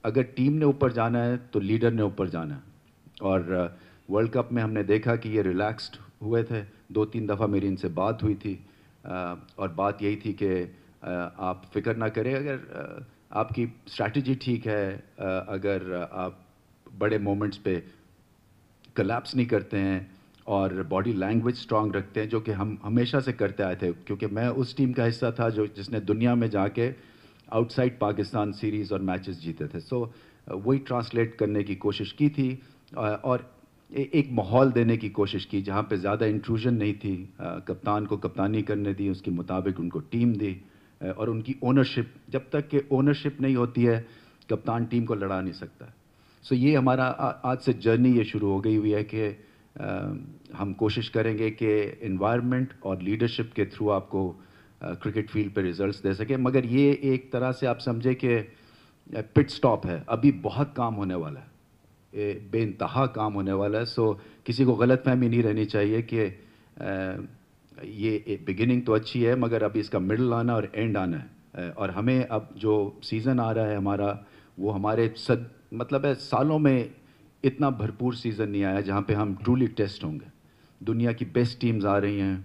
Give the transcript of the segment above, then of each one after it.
اگر ٹیم نے اوپر جانا ہے تو لیڈر نے اوپر جانا ہے. اور ورلڈ کپ میں ہم نے دیکھا کہ یہ ریلیکسڈ ہوئے تھے. 2-3 دفعہ میری ان سے بات ہوئی تھی اور بات یہی تھی کہ آپ فکر نہ کریں, اگر آپ کی اسٹریٹجی ٹھیک ہے, اگر آپ بڑے مومنٹس پہ کلیپس نہیں کرتے ہیں اور باڈی لینگویج اسٹرانگ رکھتے ہیں, جو کہ ہم ہمیشہ سے کرتے آئے تھے, کیونکہ میں اس ٹیم کا حصہ تھا جس نے دنیا میں جا کے آؤٹ سائڈ پاکستان سیریز اور میچز جیتے تھے. سو وہی ٹرانسلیٹ کرنے کی کوشش کی تھی اور ایک ماحول دینے کی کوشش کی جہاں پہ زیادہ انٹروژن نہیں تھی. کپتان کو کپتانی کرنے دی, اس کے مطابق ان کو ٹیم دی, اور ان کی اونرشپ, جب تک کہ اونرشپ نہیں ہوتی ہے کپتان ٹیم کو لڑا نہیں سکتا. سو یہ ہمارا آج سے جرنی یہ شروع ہو گئی ہوئی ہے کہ ہم کوشش کریں گے کہ انوائرمنٹ اور لیڈرشپ کے تھرو آپ کو کرکٹ فیلڈ پہ ریزلٹس دے سکیں. مگر یہ ایک طرح سے آپ سمجھیں کہ پٹ سٹاپ ہے, ابھی بہت کام ہونے والا ہے, بے انتہا کام ہونے والا ہے. سو کسی کو غلط فہمی نہیں رہنی چاہیے کہ یہ بگننگ تو اچھی ہے مگر ابھی اس کا مڈل آنا اور اینڈ آنا ہے. اور ہمیں اب جو سیزن آ رہا ہے ہمارا, وہ ہمارے مطلب ہے سالوں میں اتنا بھرپور سیزن نہیں آیا جہاں پہ ہم ٹرولی ٹیسٹ ہوں گے. دنیا کی بیسٹ ٹیمز آ رہی ہیں,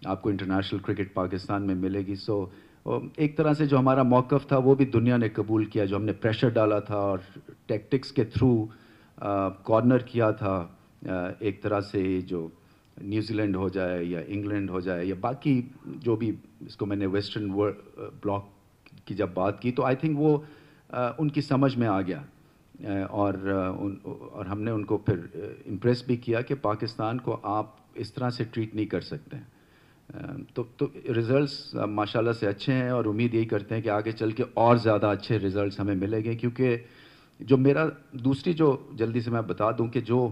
آپ کو انٹرنیشنل کرکٹ پاکستان میں ملے گی. سو ایک طرح سے جو ہمارا موقف تھا وہ بھی دنیا نے قبول کیا, جو ہم نے پریشر ڈالا تھا اور ٹیکٹکس کے تھرو کارنر کیا تھا. ایک طرح سے جو نیوزی لینڈ ہو جائے یا انگلینڈ ہو جائے یا باقی جو بھی, اس کو میں نے ویسٹرن بلاک کی جب بات کی تو آئی تھنک وہ ان کی سمجھ میں آ گیا, اور ہم نے ان کو پھر امپریس بھی کیا کہ پاکستان کو آپ اس طرح سے ٹریٹ نہیں کر سکتے ہیں. تو ریزلٹس ماشاءاللہ سے اچھے ہیں اور امید یہی کرتے ہیں کہ آگے چل کے اور زیادہ اچھے ریزلٹس ہمیں ملیں گے. کیونکہ جو میرا دوسری جو جلدی سے میں بتا دوں کہ جو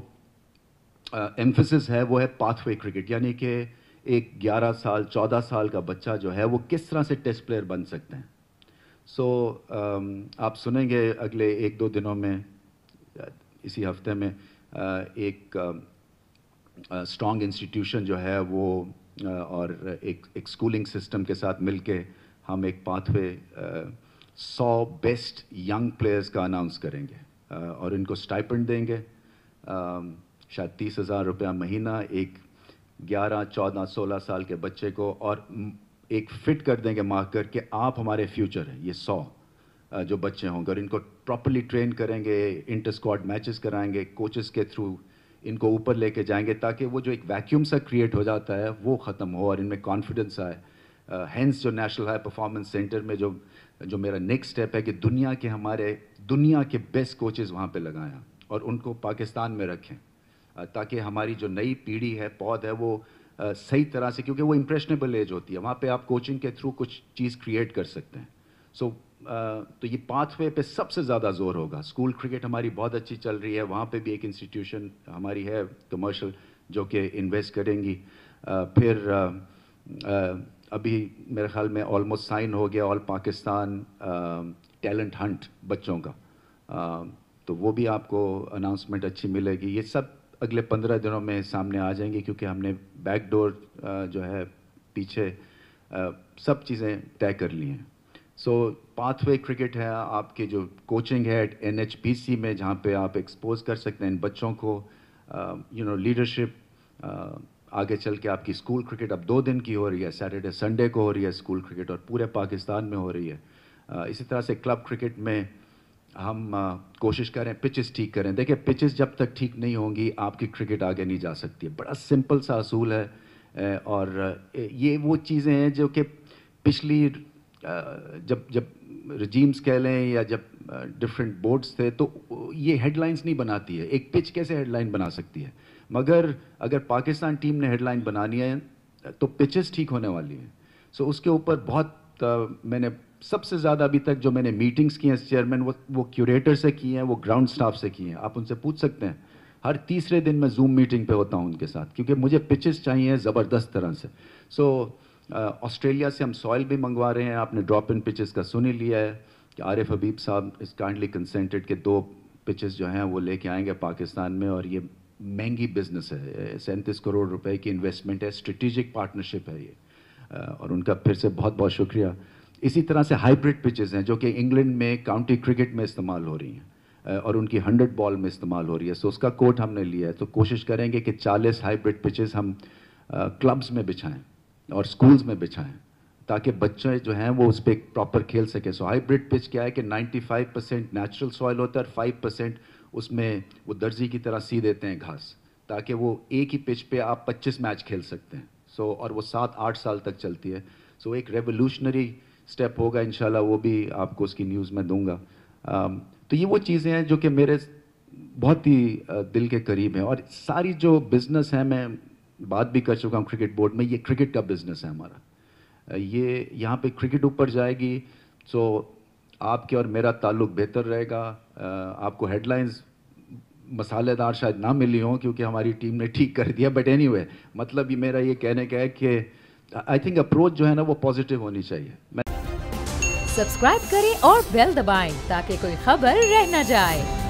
ایمفسس ہے وہ ہے پاتھ وے کرکٹ, یعنی کہ ایک 11 سال 14 سال کا بچہ جو ہے وہ کس طرح سے ٹیسٹ پلیئر بن سکتے ہیں. سو آپ سنیں گے اگلے 1-2 دنوں میں, اسی ہفتے میں, ایک اسٹرانگ انسٹیٹیوشن جو ہے وہ اور ایک اسکولنگ سسٹم کے ساتھ مل کے ہم ایک path way 100 best young players کا اناؤنس کریں گے اور ان کو اسٹائپنڈ دیں گے, شاید 30,000 روپیہ مہینہ ایک 11, 14, 16 سال کے بچے کو, اور ایک فٹ کر دیں گے مارک کر کہ آپ ہمارے فیوچر ہیں. یہ 100 جو بچے ہوں گے اور ان کو پراپرلی ٹرین کریں گے, انٹر اسکواڈ میچز کرائیں گے, کوچز کے تھرو ان کو اوپر لے کے جائیں گے تاکہ وہ جو ایک ویکیوم سا کریٹ ہو جاتا ہے وہ ختم ہو اور ان میں کانفیڈنس آئے. ہینس جو نیشنل ہائی پرفارمنس سینٹر میں جو میرا نیکسٹ اسٹیپ ہے کہ دنیا کے بیسٹ کوچز وہاں پہ لگائیں اور ان کو پاکستان میں رکھیں تاکہ ہماری جو نئی پیڑھی ہے, پود ہے, وہ صحیح طرح سے, کیونکہ وہ امپریشنیبل ایج ہوتی ہے, وہاں پہ آپ کوچنگ کے تھرو کچھ چیز کریٹ کر سکتے ہیں. سو تو یہ پاتھ وے پہ سب سے زیادہ زور ہوگا. اسکول کرکٹ ہماری بہت اچھی چل رہی ہے, وہاں پہ بھی ایک انسٹیٹیوشن ہماری ہے کمرشل جو کہ انویسٹ کریں گی. پھر ابھی میرے خیال میں آلموسٹ سائن ہو گیا آل پاکستان ٹیلنٹ ہنٹ بچوں کا, تو وہ بھی آپ کو اناؤنسمنٹ اچھی ملے گی. یہ سب اگلے 15 دنوں میں سامنے آ جائیں گے کیونکہ ہم نے بیک ڈور جو ہے پیچھے سب چیزیں طے کر لی ہیں. سو پاتھ وے کرکٹ ہے, آپ کی جو کوچنگ ہے NHPC میں جہاں پہ آپ ایکسپوز کر سکتے ہیں ان بچوں کو, لیڈرشپ. آگے چل کے آپ کی اسکول کرکٹ اب 2 دن کی ہو رہی ہے, سیٹرڈے سنڈے کو ہو رہی ہے اسکول کرکٹ اور پورے پاکستان میں ہو رہی ہے. اسی طرح سے کلب کرکٹ میں ہم کوشش کریں پچز ٹھیک کریں. دیکھیں پچز جب تک ٹھیک نہیں ہوں گی آپ کی کرکٹ آگے نہیں جا سکتی ہے. بڑا سمپل سا اصول ہے, اور یہ وہ چیزیں ہیں جو کہ پچھلی جب رجیمز کہہ لیں یا جب ڈفرینٹ بورڈز تھے تو یہ ہیڈ لائنز نہیں بناتی ہے. ایک پچ کیسے ہیڈ لائن بنا سکتی ہے, مگر اگر پاکستان ٹیم نے ہیڈ لائن بنانی ہے تو پچز ٹھیک ہونے والی ہیں. سو اس کے اوپر بہت میں نے سب سے زیادہ ابھی تک جو میں نے میٹنگز کی ہیں چیئرمین وہ کیوریٹر سے کی ہیں, وہ گراؤنڈ سٹاف سے کی ہیں. آپ ان سے پوچھ سکتے ہیں, ہر تیسرے دن میں زوم میٹنگ پہ ہوتا ہوں ان کے ساتھ کیونکہ مجھے پچز چاہیے زبردست طرح سے. سو آسٹریلیا سے ہم سوائل بھی منگوا رہے ہیں. آپ نے ڈراپ ان پچز کا سن ہی لیا ہے کہ عارف حبیب صاحب اس کائنڈلی کنسنٹڈ کہ 2 پچز جو ہیں وہ لے کے آئیں گے پاکستان میں, اور یہ مہنگی بزنس ہے, 37 کروڑ روپے کی انویسٹمنٹ ہے, اسٹریٹجک پارٹنرشپ ہے یہ, اور ان کا پھر سے بہت بہت شکریہ. اسی طرح سے ہائیبرڈ پچز ہیں جو کہ انگلینڈ میں کاؤنٹی کرکٹ میں استعمال ہو رہی ہیں. اور ان کی 100 بال میں استعمال ہو رہی ہے. سو اس کا کوٹ ہم نے لیا ہے. تو کوشش کریں گے کہ 40 ہائیبرڈ پچز ہم کلبز میں بچھائیں اور اسکولز میں بچھائیں تاکہ بچے جو ہیں وہ اس پہ پراپر کھیل سکیں. سو ہائیبرڈ پچ کیا ہے کہ 95% نیچرل سوائل ہوتا ہے اور 5% اس میں وہ درزی کی طرح سی دیتے ہیں گھاس, تاکہ وہ ایک ہی پچ پہ آپ 25 میچ کھیل سکتے ہیں. سو اور وہ 7-8 سال تک چلتی ہے. سو ایک ریولیوشنری اسٹیپ ہوگا انشاءاللہ, وہ بھی آپ کو اس کی نیوز میں دوں گا. تو یہ وہ چیزیں ہیں جو کہ میرے بہت ہی دل کے قریب ہیں. اور ساری جو بزنس ہے, میں بات بھی کر چکا ہوں کرکٹ بورڈ میں, یہ کرکٹ کا بزنس ہے ہمارا. یہ یہاں پہ کرکٹ اوپر جائے گی سو آپ کے اور میرا تعلق بہتر رہے گا. آپ کو ہیڈ لائنز مسالے دار شاید نہ ملی ہوں کیونکہ ہماری ٹیم نے ٹھیک کر دیا, بٹ اینی وے مطلب یہ میرا یہ کہنے کا ہے کہ آئی تھنک اپروچ جو ہے نا وہ پازیٹیو ہونی چاہیے. سبسکرائب کریں اور بیل دبائیں تاکہ کوئی خبر رہ نہ جائے.